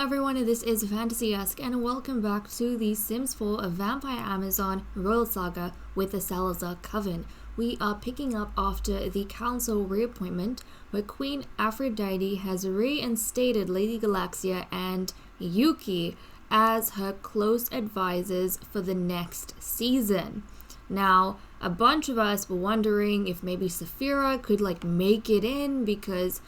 everyone, this is FantasyEsque, and welcome back to The Sims 4 A Vampire Amazon Royal Saga with the Salazar Coven. We are picking up after the council reappointment, where Queen Aphrodite has reinstated Lady Galaxia and Yuki as her close advisors for the next season. Now, a bunch of us were wondering if maybe Saphira could make it in because,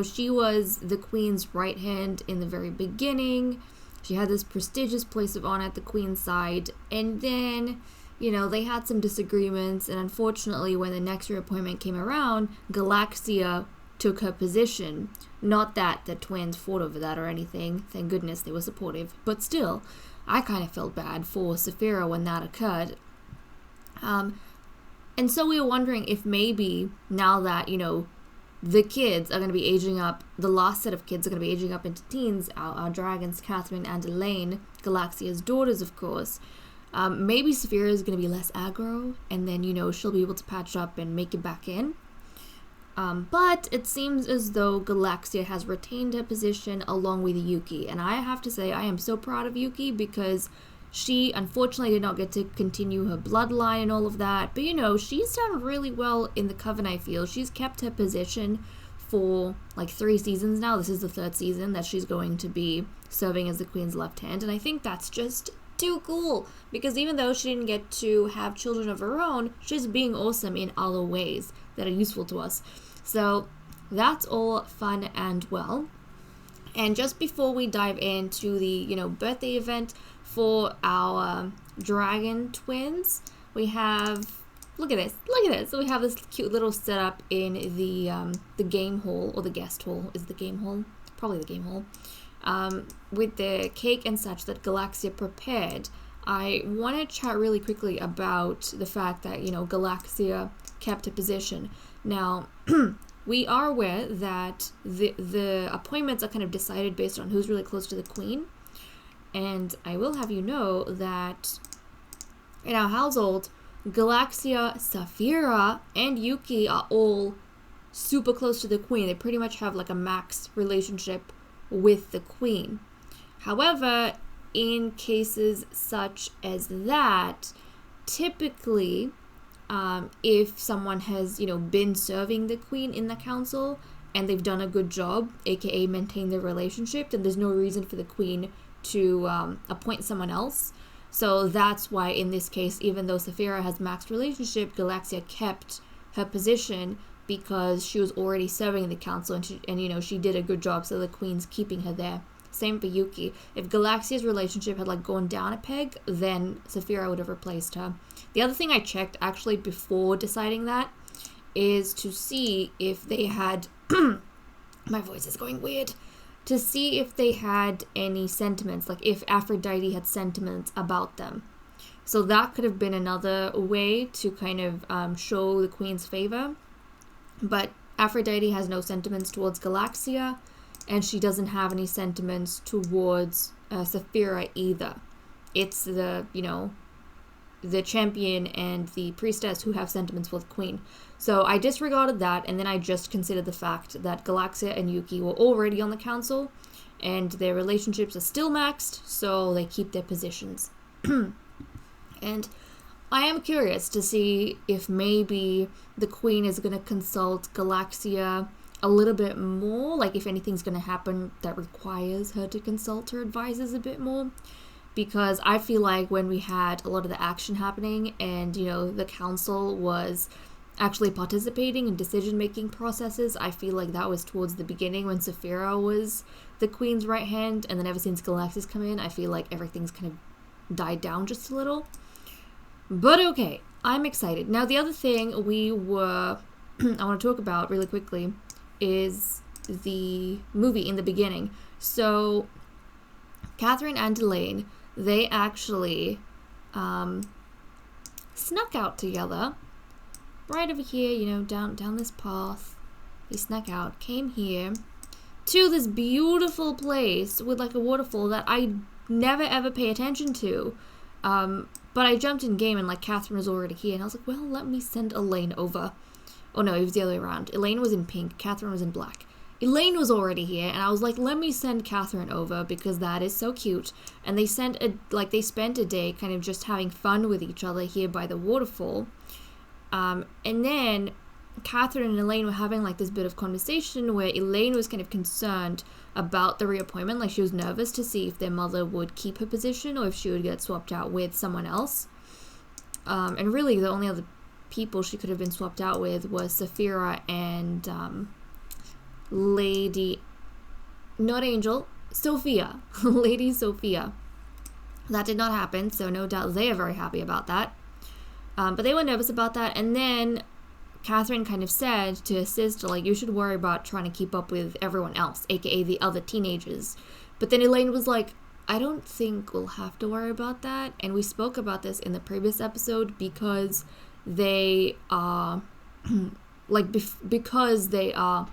she was the queen's right hand in the very beginning. She had this prestigious place of honor at the queen's side, and then, they had some disagreements, and unfortunately when the next reappointment came around, Galaxia took her position. Not that the twins fought over that or anything, thank goodness they were supportive, but still, I kind of felt bad for Saphira when that occurred. And so we were wondering if maybe now that, the kids are going to be aging up, the last set of kids are going to be aging up into teens, our dragons, Catherine and Elaine, Galaxia's daughters, of course. Maybe Saphira is going to be less aggro, and then, she'll be able to patch up and make it back in. But it seems as though Galaxia has retained her position along with Yuki, and I have to say I am so proud of Yuki because she unfortunately did not get to continue her bloodline and all of that, but she's done really well in the Coven, I feel. She's kept her position for 3 seasons now. This is the 3rd season that she's going to be serving as the Queen's left hand, and I think that's just too cool, because even though she didn't get to have children of her own, she's being awesome in other ways that are useful to us. So that's all fun and well. And just before we dive into the, birthday event for our dragon twins, we have, look at this. So we have this cute little setup in the game hall, or the guest hall. Is the game hall? Probably the game hall. With the cake and such that Galaxia prepared. I want to chat really quickly about the fact that, Galaxia kept a position. Now, we are aware that the appointments are kind of decided based on who's really close to the queen. And I will have you know that in our household, Galaxia, Saphira, and Yuki are all super close to the queen. They pretty much have like a max relationship with the queen. However, in cases such as that, typically, if someone has, been serving the queen in the council and they've done a good job, aka maintain their relationship, then there's no reason for the queen to appoint someone else. So that's why in this case, even though Saphira has maxed relationship, Galaxia kept her position because she was already serving in the council and she did a good job, so the queen's keeping her there. Same for Yuki. If Galaxia's relationship had gone down a peg, then Saphira would have replaced her. The other thing I checked actually before deciding that is to see if they had my voice is going weird. To see if they had any sentiments, like if Aphrodite had sentiments about them. So that could have been another way to kind of show the queen's favor. But Aphrodite has no sentiments towards Galaxia, and she doesn't have any sentiments towards Saphira either. It's the champion and the priestess who have sentiments for the queen. So I disregarded that, and then I just considered the fact that Galaxia and Yuki were already on the council, and their relationships are still maxed, so they keep their positions. And I am curious to see if maybe the queen is going to consult Galaxia a little bit more, like if anything's going to happen that requires her to consult her advisors a bit more. Because I feel like when we had a lot of the action happening and, the council was actually participating in decision-making processes, I feel like that was towards the beginning when Saphira was the queen's right hand, and then ever since Galaxia's come in, I feel like everything's kind of died down just a little. But okay, I'm excited. Now, the other thing I want to talk about really quickly is the movie in the beginning. So, Catherine and Elaine, they actually snuck out together right over here, down this path. They snuck out, came here to this beautiful place with a waterfall that I never ever pay attention to. But I jumped in game and Catherine was already here, and I was like, well, let me send Elaine over. Oh no, it was the other way around. Elaine was in pink, Catherine was in black. Elaine was already here, and I was like, let me send Catherine over because that is so cute. And they spent a day kind of just having fun with each other here by the waterfall. And then Catherine and Elaine were having this bit of conversation where Elaine was kind of concerned about the reappointment. She was nervous to see if their mother would keep her position or if she would get swapped out with someone else. And really the only other people she could have been swapped out with was Saphira and Lady, not Angel, Sophia. Lady Sophia. That did not happen, so no doubt they are very happy about that. But they were nervous about that, and then Catherine kind of said to his sister, you should worry about trying to keep up with everyone else, aka the other teenagers. But then Elaine was like, I don't think we'll have to worry about that. And we spoke about this in the previous episode because they are, because they are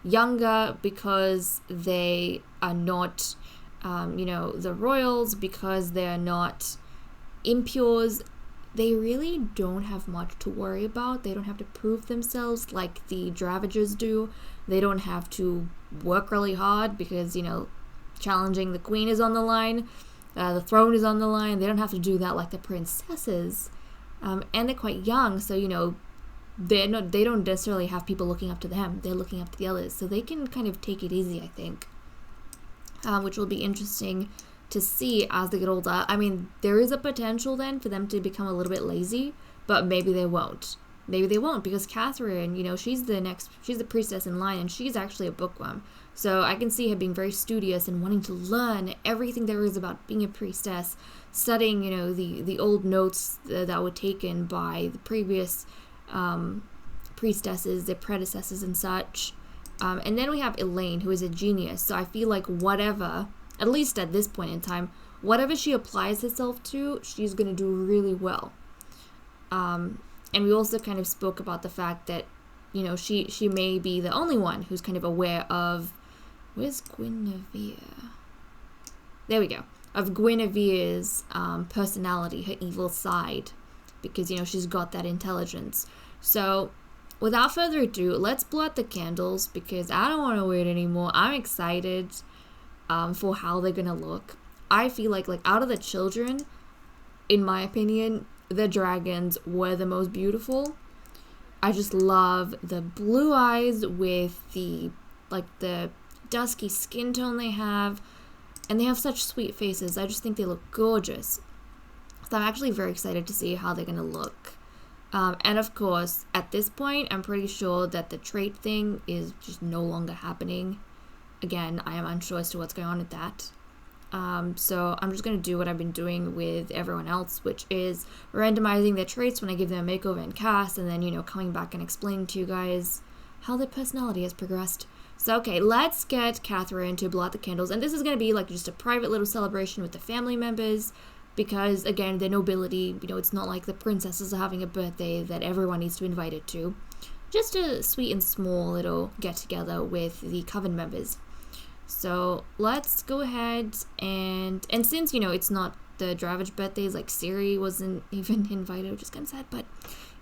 younger, because they are not, the royals, because they're not impures. They really don't have much to worry about. They don't have to prove themselves like the Dravagers do. They don't have to work really hard because, challenging the queen is on the line. The throne is on the line. They don't have to do that like the princesses. And they're quite young, so, they don't necessarily have people looking up to them. They're looking up to the others. So they can kind of take it easy, I think. Which will be interesting to see as they get older. I mean, there is a potential then for them to become a little bit lazy, but maybe they won't. Maybe they won't, because Catherine, you know, she's the priestess in line, and she's actually a bookworm. So I can see her being very studious and wanting to learn everything there is about being a priestess, studying, you know, the old notes that were taken by the previous priestesses, their predecessors and such. And then we have Elaine, who is a genius. So I feel like whatever, at least at this point in time, whatever she applies herself to, she's going to do really well. And we also kind of spoke about the fact that, you know, she may be the only one who's kind of aware of, where's Guinevere? There we go. Of Guinevere's personality, her evil side, because, you know, she's got that intelligence. So without further ado, let's blow out the candles, because I don't want to wait anymore. I'm excited for how they're going to look. I feel like out of the children, in my opinion, the dragons were the most beautiful. I just love the blue eyes with the dusky skin tone they have, and they have such sweet faces. I just think they look gorgeous. So I'm actually very excited to see how they're gonna look. And of course, at this point, I'm pretty sure that the trait thing is just no longer happening. Again, I am unsure as to what's going on with that. So I'm just going to do what I've been doing with everyone else, which is randomizing their traits when I give them a makeover and cast, and then, you know, coming back and explaining to you guys how their personality has progressed. So, okay, let's get Catherine to blow out the candles, and this is going to be like just a private little celebration with the family members, because, again, the nobility, you know, it's not like the princesses are having a birthday that everyone needs to invite it to. Just a sweet and small little get-together with the coven members. So let's go ahead and since, you know, it's not the Dravage birthdays, like Ciri wasn't even invited, which is kind of sad, but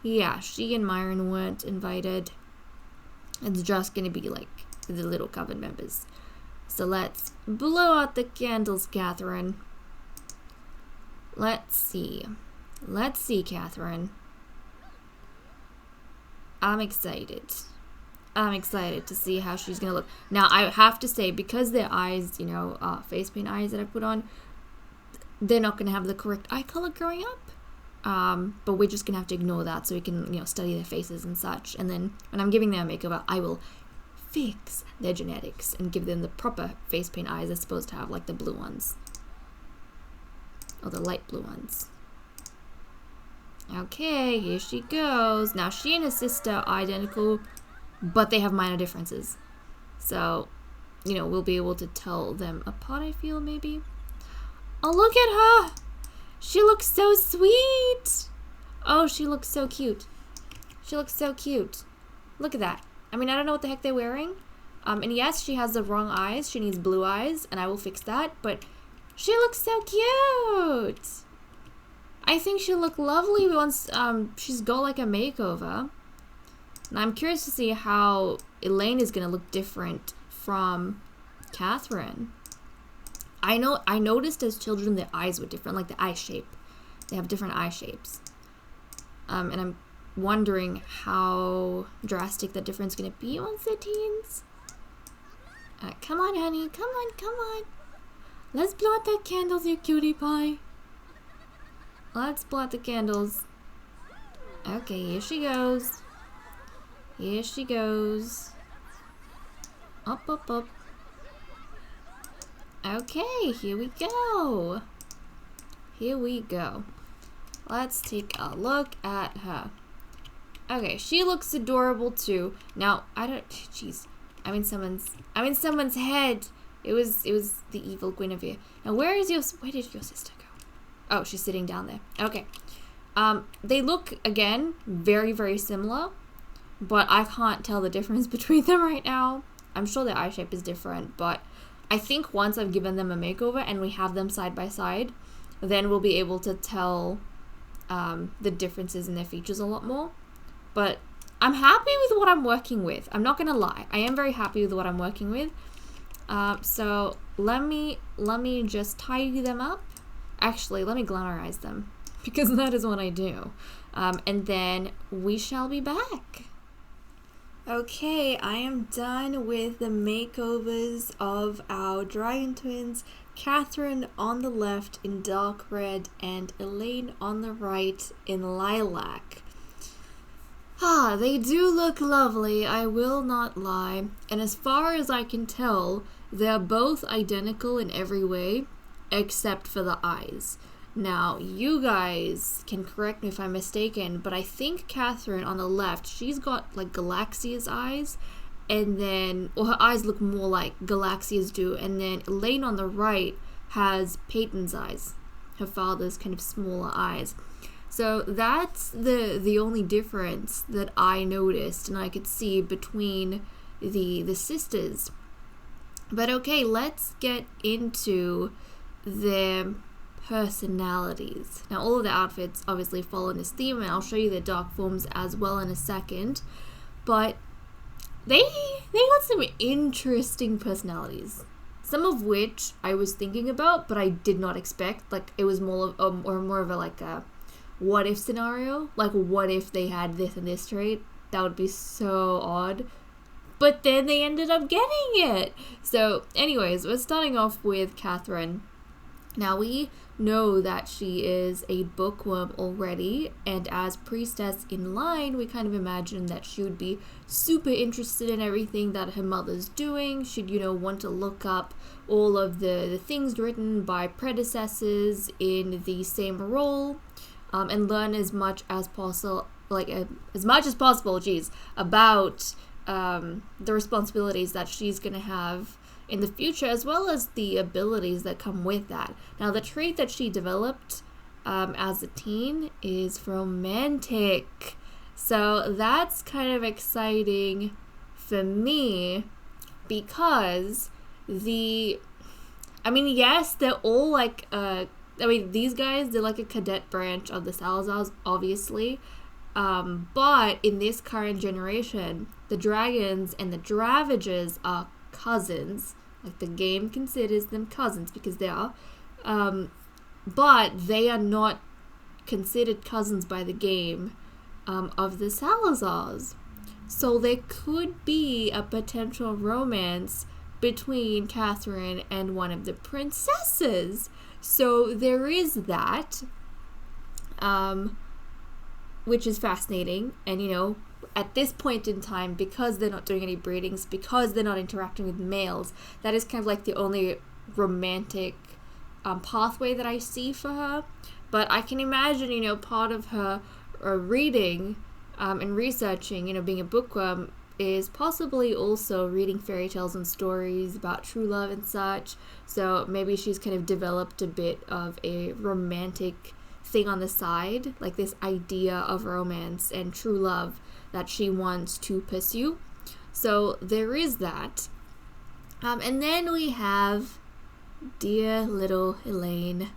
yeah, she and Myron weren't invited. It's just gonna be like the little coven members. So let's blow out the candles, Catherine. Let's see, Catherine. I'm excited to see how she's gonna look. Now, I have to say, because their eyes, you know, face paint eyes that I put on, they're not gonna have the correct eye color growing up. But we're just gonna have to ignore that so we can, you know, study their faces and such. And then when I'm giving them a makeover, I will fix their genetics and give them the proper face paint eyes as opposed to have like the blue ones. Or the light blue ones. Okay, here she goes. Now, she and her sister are identical, but they have minor differences. So, you know, we'll be able to tell them apart, I feel, maybe. Oh, look at her! She looks so sweet! Oh, she looks so cute. She looks so cute. Look at that. I mean, I don't know what the heck they're wearing. And yes, she has the wrong eyes. She needs blue eyes, and I will fix that. But she looks so cute! I think she'll look lovely once she's got like a makeover. And I'm curious to see how Elaine is going to look different from Catherine. I noticed as children their eyes were different, like the eye shape. They have different eye shapes. And I'm wondering how drastic that difference is going to be once they're teens. Come on, honey. Come on, come on. Let's blow out that candles, you cutie pie. Let's blow out the candles. Okay, here she goes. Here she goes. Up, up, up. Okay, here we go. Here we go. Let's take a look at her. Okay, she looks adorable too. Now, jeez. I'm in someone's head. It was the evil Guinevere. Now, where did your sister go? Oh, she's sitting down there. Okay. They look, again, very, very similar, but I can't tell the difference between them right now. I'm sure their eye shape is different, but I think once I've given them a makeover and we have them side by side, then we'll be able to tell the differences in their features a lot more. But I'm happy with what I'm working with. I'm not gonna lie. I am very happy with what I'm working with. So let me just tidy them up. Actually, let me glamorize them, because that is what I do. And then we shall be back. Okay, I am done with the makeovers of our dragon twins, Catherine on the left in dark red and Elaine on the right in lilac. They do look lovely, I will not lie. And as far as I can tell, they're both identical in every way, except for the eyes. Now, you guys can correct me if I'm mistaken, but I think Catherine on the left, she's got like Galaxia's eyes, and then, her eyes look more like Galaxia's do, and then Elaine on the right has Peyton's eyes, her father's kind of smaller eyes. So that's the only difference that I noticed and I could see between the sisters. But okay, let's get into their personalities. Now, all of the outfits obviously follow this theme, and I'll show you their dark forms as well in a second. But they got some interesting personalities. Some of which I was thinking about, but I did not expect. Like, it was more of a what if scenario. Like, what if they had this and this trait? That would be so odd. But then they ended up getting it. So, anyways, we're starting off with Catherine. Now, we know that she is a bookworm already, and as priestess in line, we kind of imagine that she would be super interested in everything that her mother's doing. She'd, want to look up all of the things written by predecessors in the same role, and learn as much as possible, about the responsibilities that she's going to have in the future, as well as the abilities that come with that. Now, the trait that she developed as a teen is romantic. So that's kind of exciting for me because yes, they're all like, these guys, they're like a cadet branch of the Salazars, obviously. But in this current generation, the dragons and the Dravagers are cousins. Like, the game considers them cousins because they are. But they are not considered cousins by the game of the Salazars. So there could be a potential romance between Catherine and one of the princesses. So there is that, which is fascinating. And, at this point in time, because they're not doing any breedings, because they're not interacting with males, that is kind of like the only romantic pathway that I see for her. But I can imagine, part of her reading and researching, being a bookworm, is possibly also reading fairy tales and stories about true love and such. So maybe she's kind of developed a bit of a romantic thing on the side, like this idea of romance and true love that she wants to pursue. So there is that. And then we have dear little Elaine.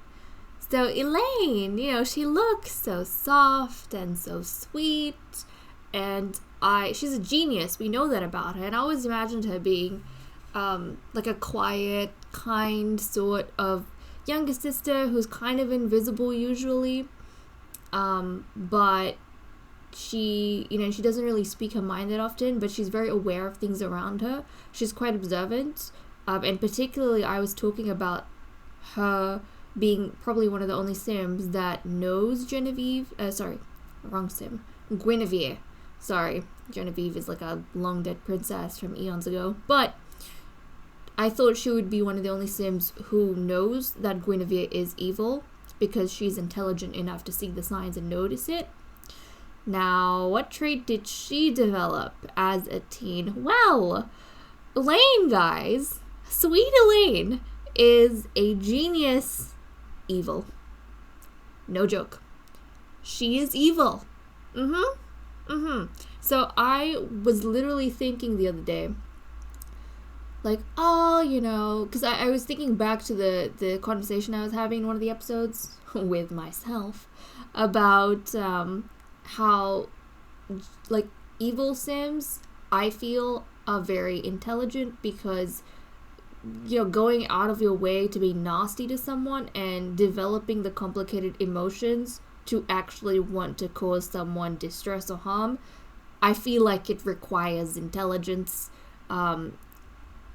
So Elaine, she looks so soft and so sweet, and she's a genius. We know that about her, and I always imagined her being like a quiet, kind sort of younger sister who's kind of invisible usually, but she doesn't really speak her mind that often, but she's very aware of things around her. She's quite observant, and particularly I was talking about her being probably one of the only Sims that knows Guinevere. Sorry, Genevieve is like a long dead princess from eons ago, but I thought she would be one of the only Sims who knows that Guinevere is evil, because she's intelligent enough to see the signs and notice it. Now, what trait did she develop as a teen? Well, Elaine, guys, sweet Elaine, is a genius evil. No joke. She is evil. So I was literally thinking the other day, like, because I was thinking back to the conversation I was having in one of the episodes with myself about how, like, evil Sims, I feel, are very intelligent because, going out of your way to be nasty to someone and developing the complicated emotions to actually want to cause someone distress or harm, I feel like it requires intelligence.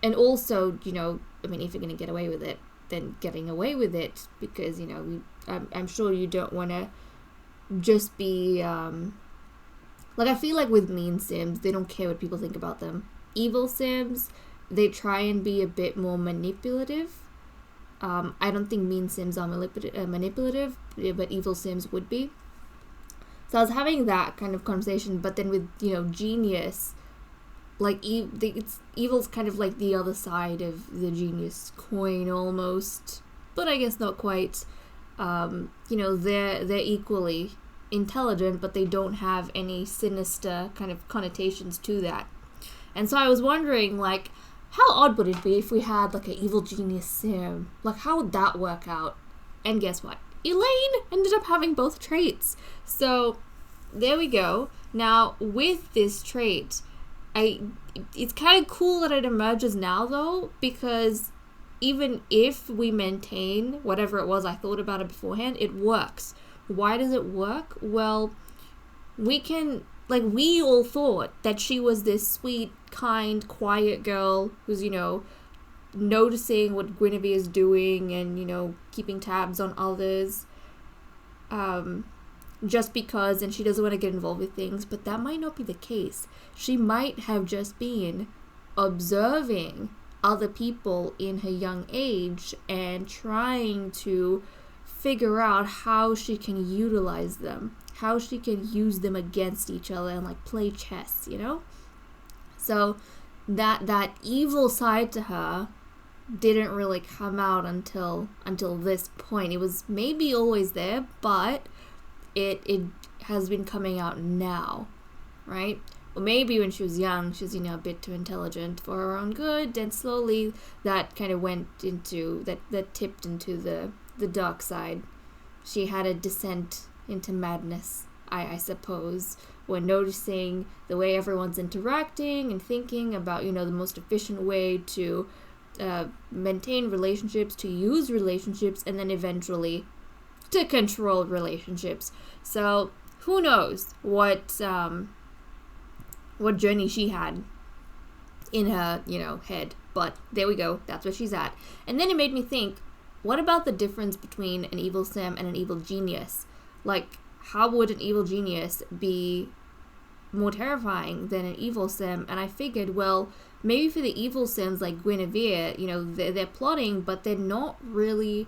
And also, if you're going to get away with it, then getting away with it, because, I'm sure you don't want to just be, I feel like with mean Sims, they don't care what people think about them. Evil Sims, they try and be a bit more manipulative. I don't think mean Sims are manipulative, but evil Sims would be. So I was having that kind of conversation, but then with, genius, evil's kind of like the other side of the genius coin almost, but I guess not quite. They're equally intelligent, but they don't have any sinister kind of connotations to that. And so I was wondering, how odd would it be if we had an evil genius sim? How would that work out? And guess what? Elaine ended up having both traits. So there we go. Now with this trait, it's kind of cool that it emerges now though, because even if we maintain whatever it was I thought about it beforehand, it works. Why does it work? Well, we we all thought that she was this sweet, kind, quiet girl who's, noticing what Guinevere is doing and, keeping tabs on others. Just because, and she doesn't want to get involved with things, but that might not be the case. She might have just been observing other people in her young age and trying to figure out how she can utilize them, how she can use them against each other and play chess, So that evil side to her didn't really come out until this point. It was maybe always there, but it has been coming out now, right? Well, maybe when she was young, she was, a bit too intelligent for her own good, and slowly that kind of went into, that tipped into the dark side. She had a descent into madness, I suppose, when noticing the way everyone's interacting and thinking about, the most efficient way to maintain relationships, to use relationships, and then eventually to control relationships. So who knows what journey she had in her, head. But there we go. That's where she's at. And then it made me think, what about the difference between an evil sim and an evil genius? How would an evil genius be more terrifying than an evil sim? And I figured, well, maybe for the evil sims like Guinevere, they're plotting, but they're not really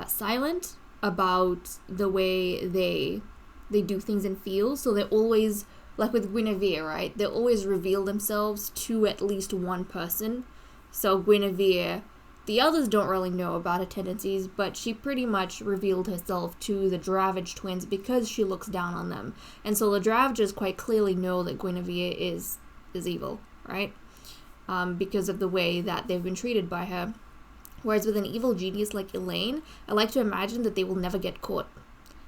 silent about the way they do things and feel. So they're always, with Guinevere, right? They always reveal themselves to at least one person. So Guinevere, the others don't really know about her tendencies, but she pretty much revealed herself to the Dravage twins because she looks down on them. And so the Dravages quite clearly know that Guinevere is evil, right? Because of the way that they've been treated by her. Whereas with an evil genius like Elaine, I like to imagine that they will never get caught.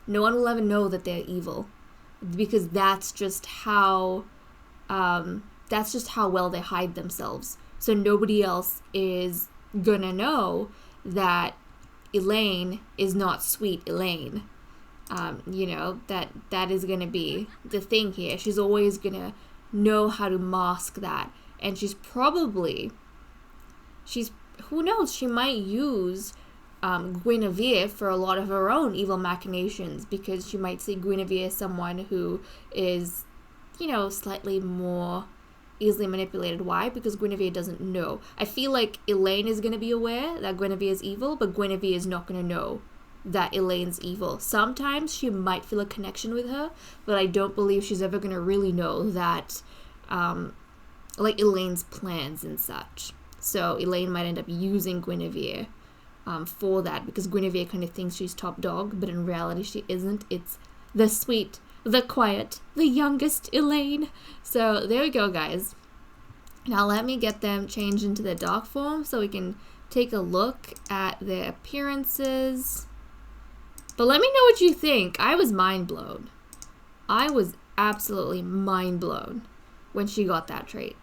No one will ever know that they're evil, because that's just how well they hide themselves. So nobody else is gonna know that Elaine is not sweet Elaine. That is gonna be the thing here. She's always gonna know how to mask that, and who knows, she might use Guinevere for a lot of her own evil machinations, because she might see Guinevere as someone who is, slightly more easily manipulated. Why? Because Guinevere doesn't know. I feel like Elaine is going to be aware that Guinevere is evil, but Guinevere is not going to know that Elaine's evil. Sometimes she might feel a connection with her, but I don't believe she's ever going to really know that, Elaine's plans and such. So Elaine might end up using Guinevere for that, because Guinevere kind of thinks she's top dog, but in reality she isn't. It's the sweet, the quiet, the youngest Elaine. So there we go, guys. Now let me get them changed into their dark form so we can take a look at their appearances. But let me know what you think. I was mind blown. I was absolutely mind blown when she got that trait.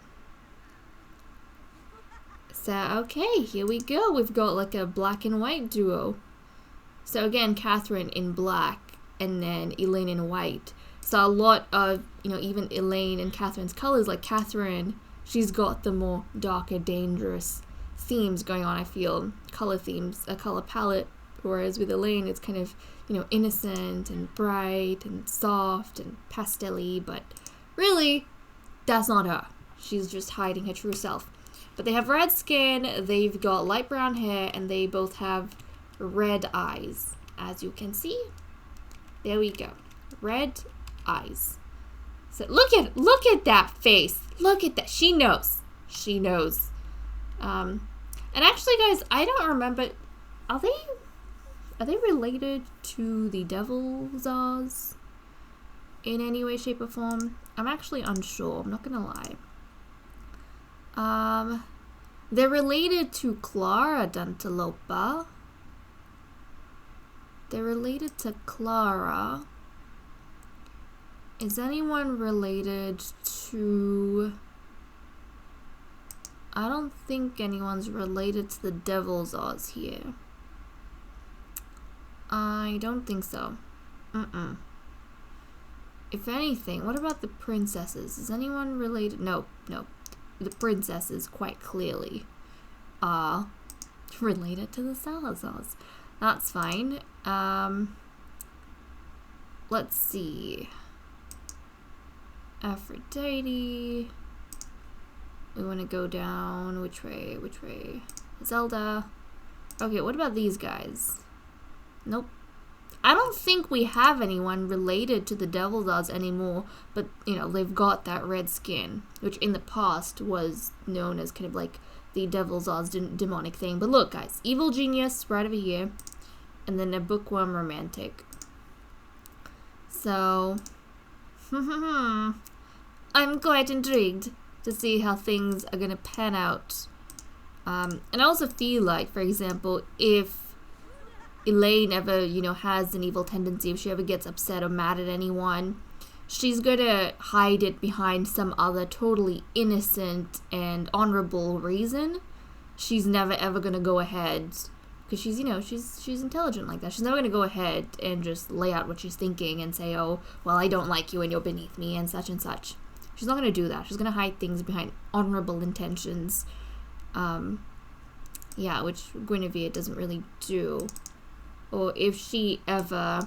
So, okay, here we go. We've got a black and white duo. So again, Catherine in black and then Elaine in white. So a lot of, even Elaine and Catherine's colors, Catherine, she's got the more darker, dangerous themes going on, I feel. Color themes, a color palette. Whereas with Elaine, it's kind of, innocent and bright and soft and pastel-y, but really, that's not her. She's just hiding her true self. But they have red skin, they've got light brown hair, and they both have red eyes. As you can see, there we go. Red eyes. So look at that face. Look at that. She knows. She knows. And actually, guys, I don't remember. Are they related to the Devil Zaz in any way, shape, or form? I'm actually unsure. I'm not gonna lie. They're related to Clara Dantalopa. They're related to Clara. Is anyone related to... I don't think anyone's related to the Devil's Oz here. I don't think so. If anything, what about the princesses? Is anyone related? No. The princesses quite clearly are related to the Salazars. That's fine. Let's see. Aphrodite. We want to go down. Which way? Zelda. Okay, what about these guys? Nope. I don't think we have anyone related to the Devil Dolls anymore, but, they've got that red skin, which in the past was known as kind of like the Devil Dolls demonic thing. But look, guys, evil genius right over here, and then a bookworm romantic. So, I'm quite intrigued to see how things are going to pan out. And I also feel like, for example, if Elaine ever, has an evil tendency, if she ever gets upset or mad at anyone, she's gonna hide it behind some other totally innocent and honorable reason. She's never ever gonna go ahead, because she's, she's intelligent like that. She's never gonna go ahead and just lay out what she's thinking and say, oh, well, I don't like you and you're beneath me and such and such. She's not gonna do that. She's gonna hide things behind honorable intentions. Yeah, which Guinevere doesn't really do. Or if she ever,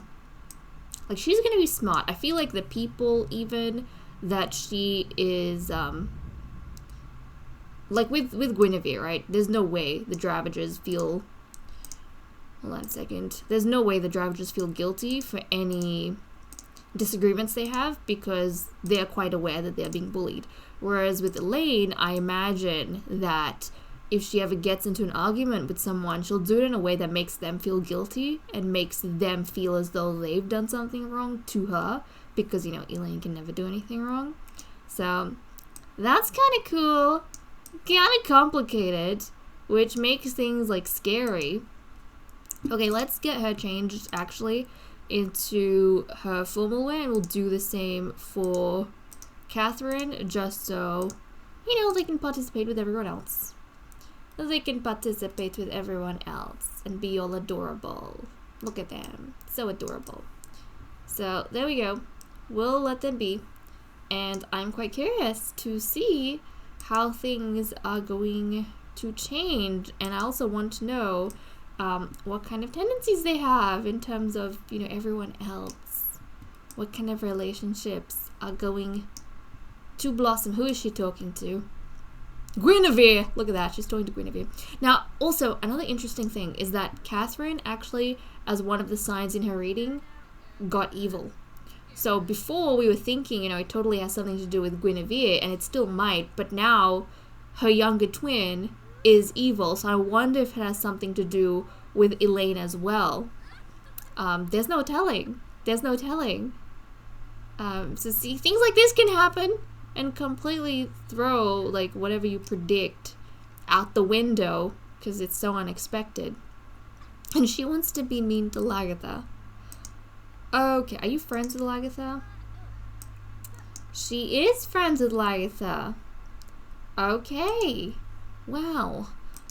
she's gonna be smart. I feel like the people even that she is, with Guinevere, right? There's no way the Dravagers feel, hold on a second. There's no way the Dravagers feel guilty for any disagreements they have, because they're quite aware that they're being bullied. Whereas with Elaine, I imagine that if she ever gets into an argument with someone, she'll do it in a way that makes them feel guilty and makes them feel as though they've done something wrong to her, because, Elaine can never do anything wrong. So, that's kind of cool, kind of complicated, which makes things, scary. Okay, let's get her changed, actually, into her formal way, and we'll do the same for Catherine, just so, they can participate with everyone else. They can participate with everyone else and be all adorable. Look at them. So adorable. So, there we go. We'll let them be. And I'm quite curious to see how things are going to change. And I also want to know what kind of tendencies they have in terms of, everyone else. What kind of relationships are going to blossom. Who is she talking to? Guinevere! Look at that, she's talking to Guinevere. Now, also, another interesting thing is that Catherine actually, as one of the signs in her reading, got evil. So before we were thinking, it totally has something to do with Guinevere, and it still might, but now her younger twin is evil, so I wonder if it has something to do with Elaine as well. There's no telling. So see, things like this can happen and completely throw, whatever you predict out the window, because it's so unexpected. And she wants to be mean to Lagatha. Okay, are you friends with Lagatha? She is friends with Lagatha. Okay. Wow.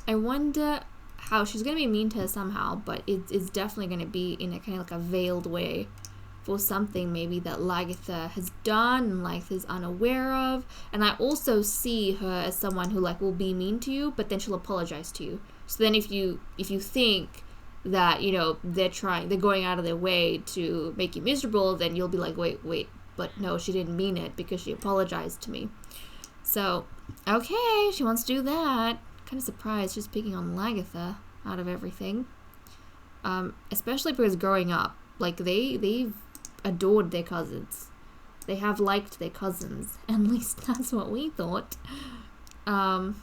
I wonder how she's going to be mean to her somehow, but it's definitely going to be in a kind of a veiled way for something maybe that Lagatha has done and Lagatha's unaware of. And I also see her as someone who like will be mean to you, but then she'll apologize to you. So then if you think that, you know, they're going out of their way to make you miserable, then you'll be like, wait, but no, she didn't mean it because she apologized to me. So, okay, she wants to do that. Kind of surprised she's picking on Lagatha out of everything. Especially because growing up, like, they've adored their cousins. They have liked their cousins. At least that's what we thought. And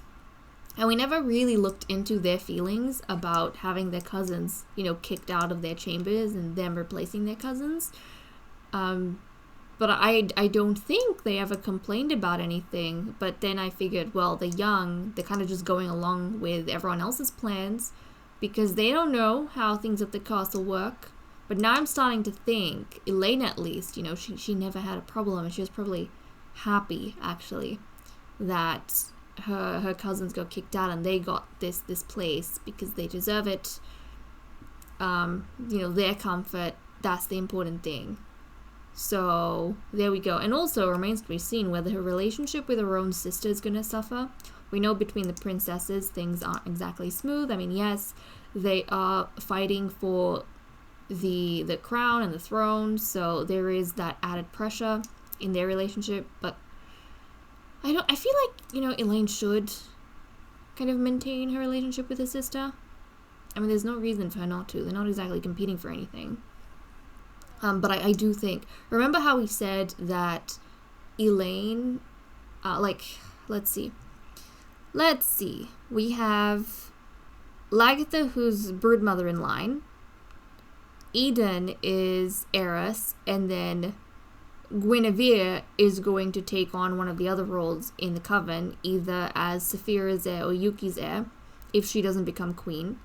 we never really looked into their feelings about having their cousins, you know, kicked out of their chambers and them replacing their cousins. But I don't think they ever complained about anything. But then I figured, well, they're young. They're kind of just going along with everyone else's plans because they don't know how things at the castle work. But now I'm starting to think, Elaine at least, you know, she never had a problem. And she was probably happy, actually, that her cousins got kicked out and they got this place because they deserve it. You know, their comfort, that's the important thing. So there we go. And also it remains to be seen whether her relationship with her own sister is going to suffer. We know between the princesses things aren't exactly smooth. I mean, yes, they are fighting for the crown and the throne, so there is that added pressure in their relationship, but I feel like, you know, Elaine should kind of maintain her relationship with her sister. I mean, there's no reason for her not to. They're not exactly competing for anything. But I do think, remember how we said that Elaine, let's see. We have Lagatha, who's broodmother in line. Eden is heiress, and then Guinevere is going to take on one of the other roles in the coven, either as Saphira's heir or Yuki's heir, if she doesn't become queen.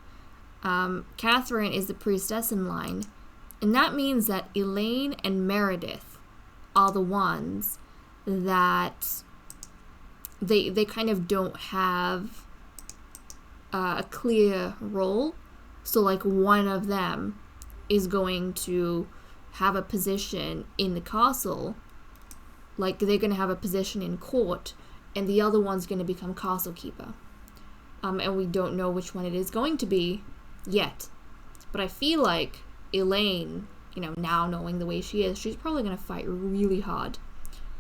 Catherine is the priestess in line, and that means that Elaine and Meredith are the ones that they kind of don't have a clear role. So like one of them is going to have a position in the castle, like they're going to have a position in court, and the other one's going to become castle keeper. And we don't know which one it is going to be yet. But I feel like Elaine, you know, now knowing the way she is, she's probably going to fight really hard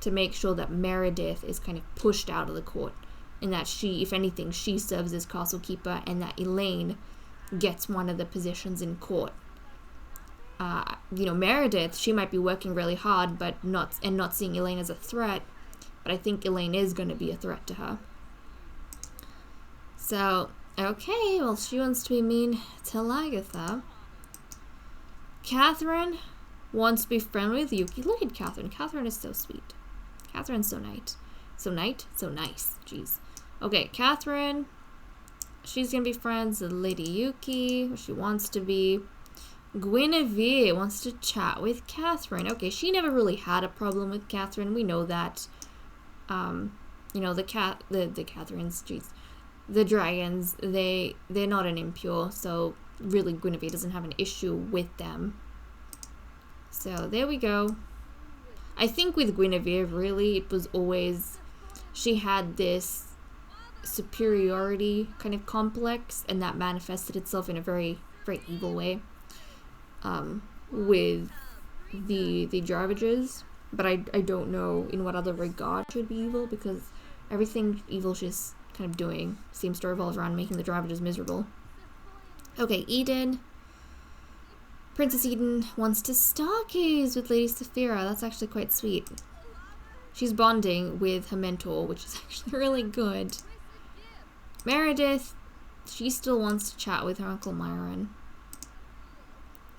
to make sure that Meredith is kind of pushed out of the court, and that she, if anything, she serves as castle keeper, and that Elaine gets one of the positions in court. You know, Meredith, she might be working really hard, but not seeing Elaine as a threat. But I think Elaine is going to be a threat to her. So, okay, well, she wants to be mean to Lagatha. Catherine wants to be friendly with Yuki. Look at Catherine. Catherine is so sweet. Catherine's so nice. So nice. Jeez. Okay, Catherine. She's going to be friends with Lady Yuki. She wants to be. Guinevere wants to chat with Catherine. Okay, she never really had a problem with Catherine. We know that. You know, the Catherines, jeez. The dragons, they're not an impure, so really Guinevere doesn't have an issue with them. So there we go. I think with Guinevere, really, it was always, she had this superiority kind of complex, and that manifested itself in a very, very evil way. With the Jarvages, but I don't know in what other regard should be evil, because everything evil she's kind of doing seems to revolve around making the Jarvages miserable. Okay, Eden. Princess Eden wants to stargaze with Lady Saphira. That's actually quite sweet. She's bonding with her mentor, which is actually really good. Meredith, she still wants to chat with her Uncle Myron.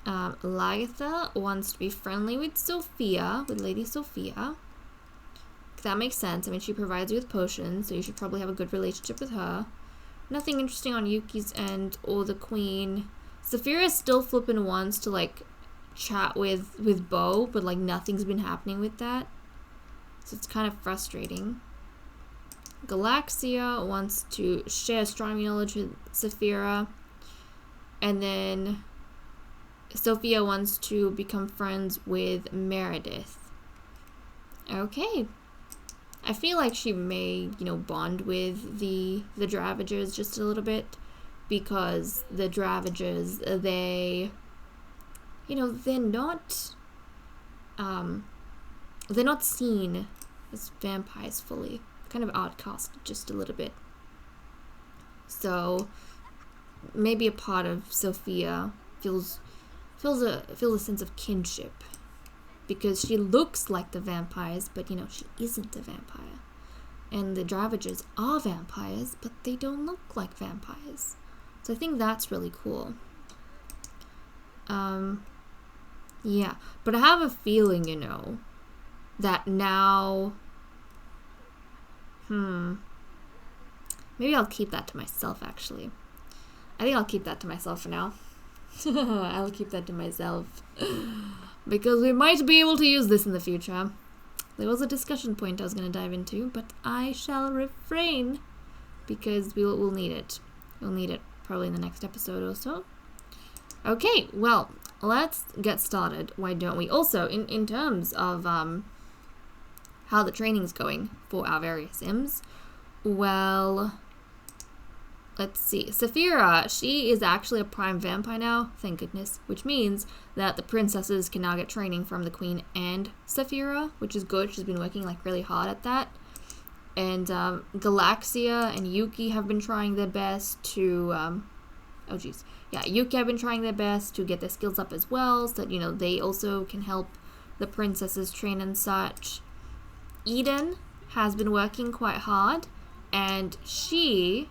Lagatha wants to be friendly with Sophia, with Lady Sophia. That makes sense. I mean, she provides you with potions, so you should probably have a good relationship with her. Nothing interesting on Yuki's end or the Queen. Saphira still flipping wants to, like, chat with Bo, but, like, nothing's been happening with that. So it's kind of frustrating. Galaxia wants to share astronomy knowledge with Saphira. And then Sophia wants to become friends with Meredith. Okay. I feel like she may, you know, bond with the Dravagers just a little bit, because the Dravagers, they, you know, they're not seen as vampires fully. Kind of outcast just a little bit. So maybe a part of Sophia feels a sense of kinship, because she looks like the vampires, but you know, she isn't a vampire. And the Dravagers are vampires, but they don't look like vampires. So I think that's really cool. Yeah, but I have a feeling, you know, that now, maybe I'll keep that to myself, actually. I think I'll keep that to myself for now. I'll keep that to myself. Because we might be able to use this in the future. There was a discussion point I was going to dive into, but I shall refrain, because we'll need it. We'll need it probably in the next episode or so. Okay, well, let's get started. Why don't we? Also, in terms of how the training's going for our various Sims, well, let's see. Saphira, she is actually a prime vampire now, thank goodness, which means that the princesses can now get training from the queen and Saphira, which is good. She's been working like really hard at that. And Galaxia and Yuki have been trying their best to Yuki have been trying their best to get their skills up as well, so that, you know, they also can help the princesses train and such. Eden has been working quite hard, and she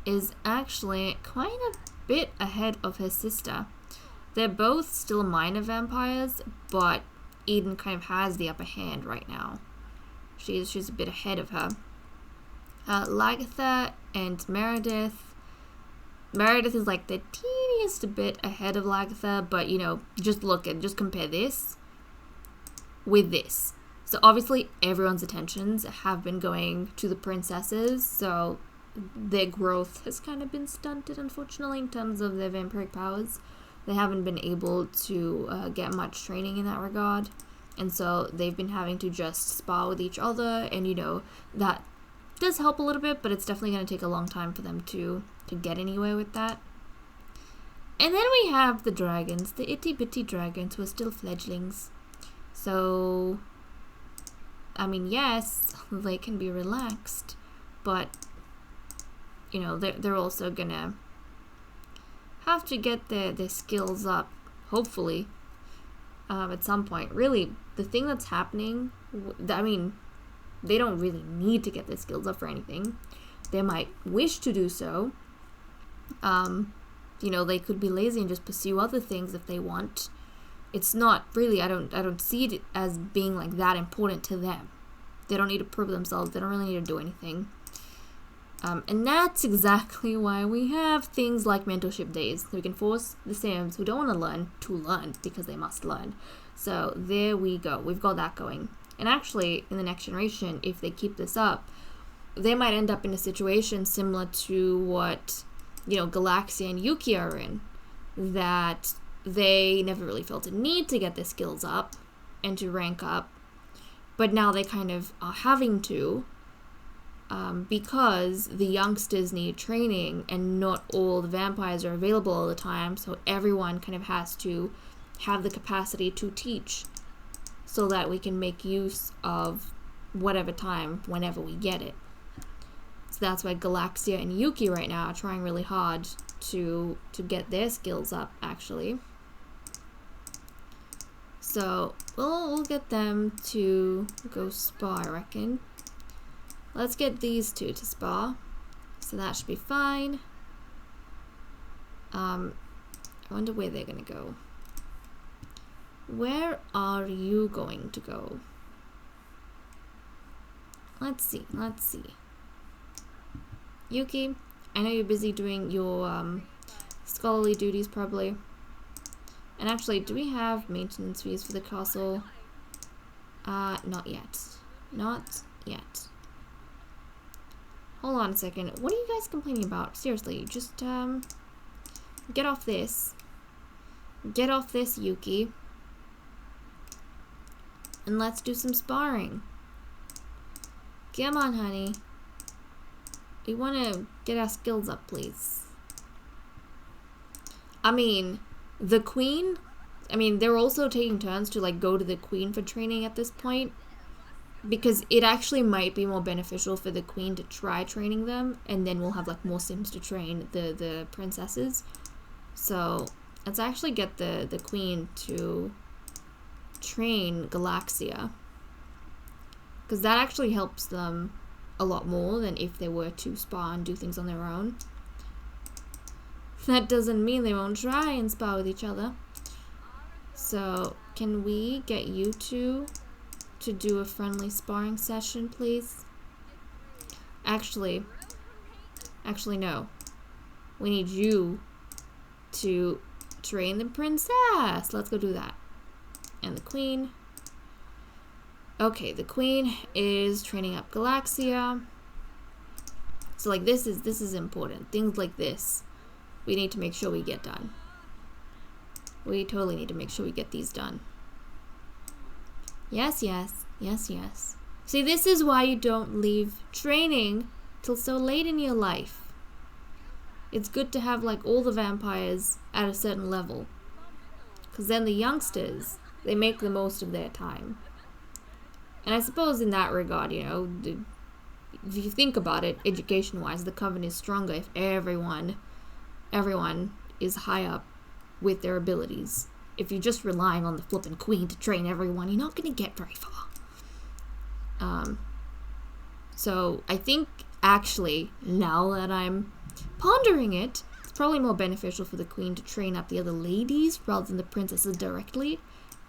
is actually quite a bit ahead of her sister. They're both still minor vampires, but Eden kind of has the upper hand right now. She's a bit ahead of her. Lagatha and Meredith. Meredith is like the teeniest bit ahead of Lagatha, but you know, just compare this with this. So obviously everyone's attentions have been going to the princesses, so their growth has kind of been stunted, unfortunately, in terms of their vampiric powers. They haven't been able to get much training in that regard, and so they've been having to just spar with each other, and you know, that does help a little bit, but it's definitely going to take a long time for them to get anywhere with that. And then we have the dragons, the itty-bitty dragons who are still fledglings. So, I mean, yes, they can be relaxed, but you know, they're also gonna have to get their skills up, hopefully, at some point. Really, the thing that's happening, I mean, they don't really need to get their skills up for anything. They might wish to do so. You know, they could be lazy and just pursue other things if they want. It's not really, I don't see it as being like that important to them. They don't need to prove themselves. They don't really need to do anything. And that's exactly why we have things like mentorship days. So we can force the Sims who don't want to learn because they must learn. So there we go. We've got that going. And actually, in the next generation, if they keep this up, they might end up in a situation similar to what, you know, Galaxia and Yuki are in. That they never really felt a need to get their skills up and to rank up. But now they kind of are having to. Because the youngsters need training and not all the vampires are available all the time, so everyone kind of has to have the capacity to teach so that we can make use of whatever time whenever we get it. So that's why Galaxia and Yuki right now are trying really hard to get their skills up, actually. So we'll get them to go spa, I reckon. Let's get these two to spa, so that should be fine. I wonder where they're gonna go. Where are you going to go? Let's see. Yuki, I know you're busy doing your scholarly duties probably. And actually, do we have maintenance fees for the castle? Not yet. Not yet. Hold on a second. What are you guys complaining about? Seriously, just get off this. Get off this, Yuki. And let's do some sparring. Come on, honey. We want to get our skills up, please. I mean, the queen... I mean, they're also taking turns to, like, go to the queen for training at this point. Because it actually might be more beneficial for the queen to try training them. And then we'll have, like, more sims to train the princesses. So, let's actually get the queen to train Galaxia. Because that actually helps them a lot more than if they were to spar and do things on their own. That doesn't mean they won't try and spar with each other. So, can we get you two to do a friendly sparring session, please? Actually, no. We need you to train the princess. Let's go do that. And the queen. Okay, the queen is training up Galaxia. So, like, this is important. Things like this, we need to make sure we get done. We totally need to make sure we get these done. Yes, yes, yes, yes. See, this is why you don't leave training till so late in your life. It's good to have, like, all the vampires at a certain level. Because then the youngsters, they make the most of their time. And I suppose in that regard, you know, if you think about it, education-wise, the Coven is stronger if everyone is high up with their abilities. If you're just relying on the flippin' queen to train everyone, you're not going to get very far. So I think, actually, now that I'm pondering it, it's probably more beneficial for the queen to train up the other ladies rather than the princesses directly.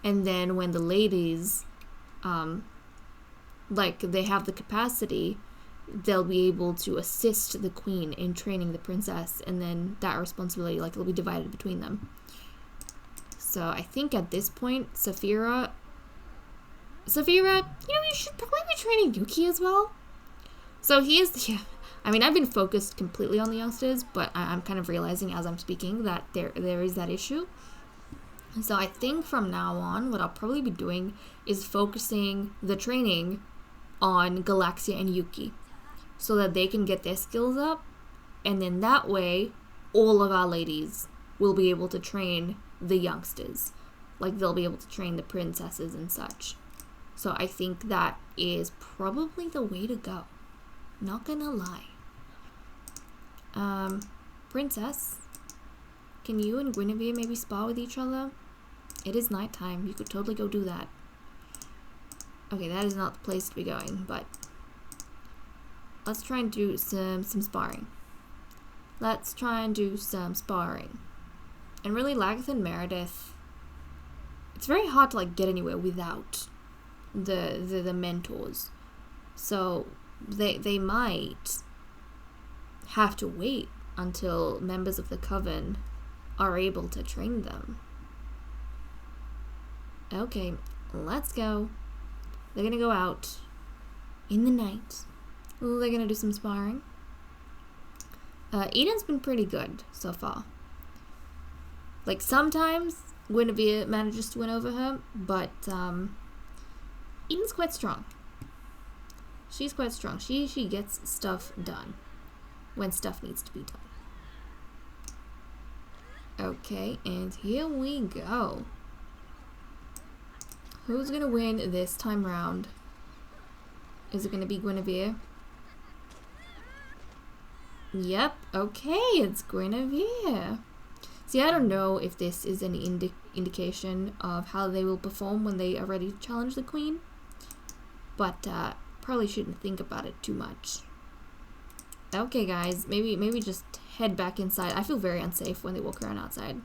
And then when the ladies, like, they have the capacity, they'll be able to assist the queen in training the princess, and then that responsibility, like, it'll be divided between them. So I think at this point, Saphira, you know, you should probably be training Yuki as well. So yeah, I mean, I've been focused completely on the youngsters, but I'm kind of realizing as I'm speaking that there is that issue. So I think from now on, what I'll probably be doing is focusing the training on Galaxia and Yuki, so that they can get their skills up, and then that way, all of our ladies will be able to train the youngsters. Like, they'll be able to train the princesses and such. So I think that is probably the way to go. Not gonna lie. Princess, can you and Guinevere maybe spar with each other? It is nighttime. You could totally go do that. Okay, that is not the place to be going, but let's try and do some sparring. Let's try and do some sparring. And really, Lagarth and Meredith, it's very hard to, like, get anywhere without the mentors. So they might have to wait until members of the Coven are able to train them. Okay, let's go. They're gonna go out in the night. They're gonna do some sparring. Eden's been pretty good so far. Like, sometimes Guinevere manages to win over her, but Eden's quite strong. She's quite strong. She gets stuff done when stuff needs to be done. Okay, and here we go. Who's gonna win this time round? Is it gonna be Guinevere? Yep, okay, it's Guinevere. See, I don't know if this is any indication of how they will perform when they are ready to challenge the queen, but probably shouldn't think about it too much. Okay, guys, maybe just head back inside. I feel very unsafe when they walk around outside.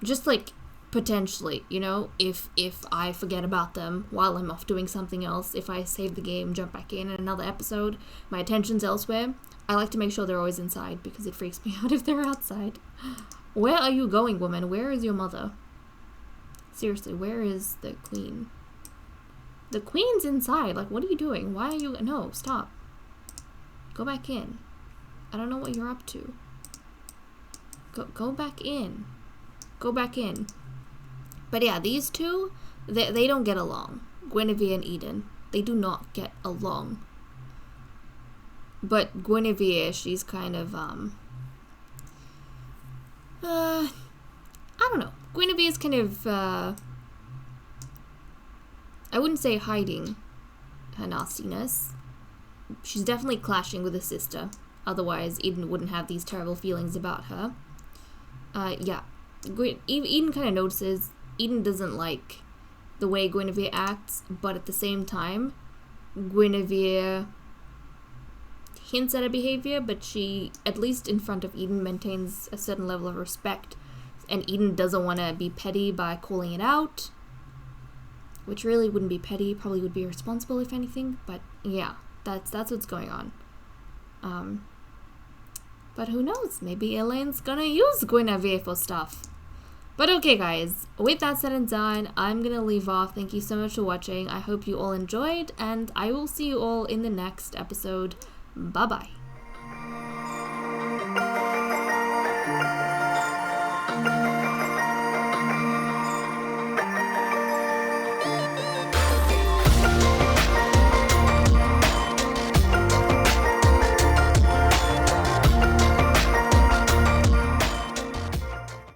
Just, like, potentially, you know, if I forget about them while I'm off doing something else, if I save the game, jump back in another episode, my attention's elsewhere, I like to make sure they're always inside because it freaks me out if they're outside. Where are you going, woman? Where is your mother? Seriously, where is the queen? The queen's inside. Like, what are you doing? Why are you... No, stop. Go back in. I don't know what you're up to. Go back in. Go back in. But yeah, these two, they don't get along. Guinevere and Eden. They do not get along. But Guinevere, she's kind of, I don't know. Guinevere's kind of, I wouldn't say hiding her nastiness. She's definitely clashing with her sister. Otherwise, Eden wouldn't have these terrible feelings about her. Yeah. Eden kind of notices Eden doesn't like the way Guinevere acts, but at the same time, Guinevere hints at her behavior, but she, at least in front of Eden, maintains a certain level of respect, and Eden doesn't want to be petty by calling it out, which really wouldn't be petty, probably would be responsible if anything, but yeah, that's what's going on. But who knows, maybe Elaine's gonna use Guinevere for stuff. But okay guys, with that said and done, I'm gonna leave off. Thank you so much for watching. I hope you all enjoyed, and I will see you all in the next episode. Bye bye.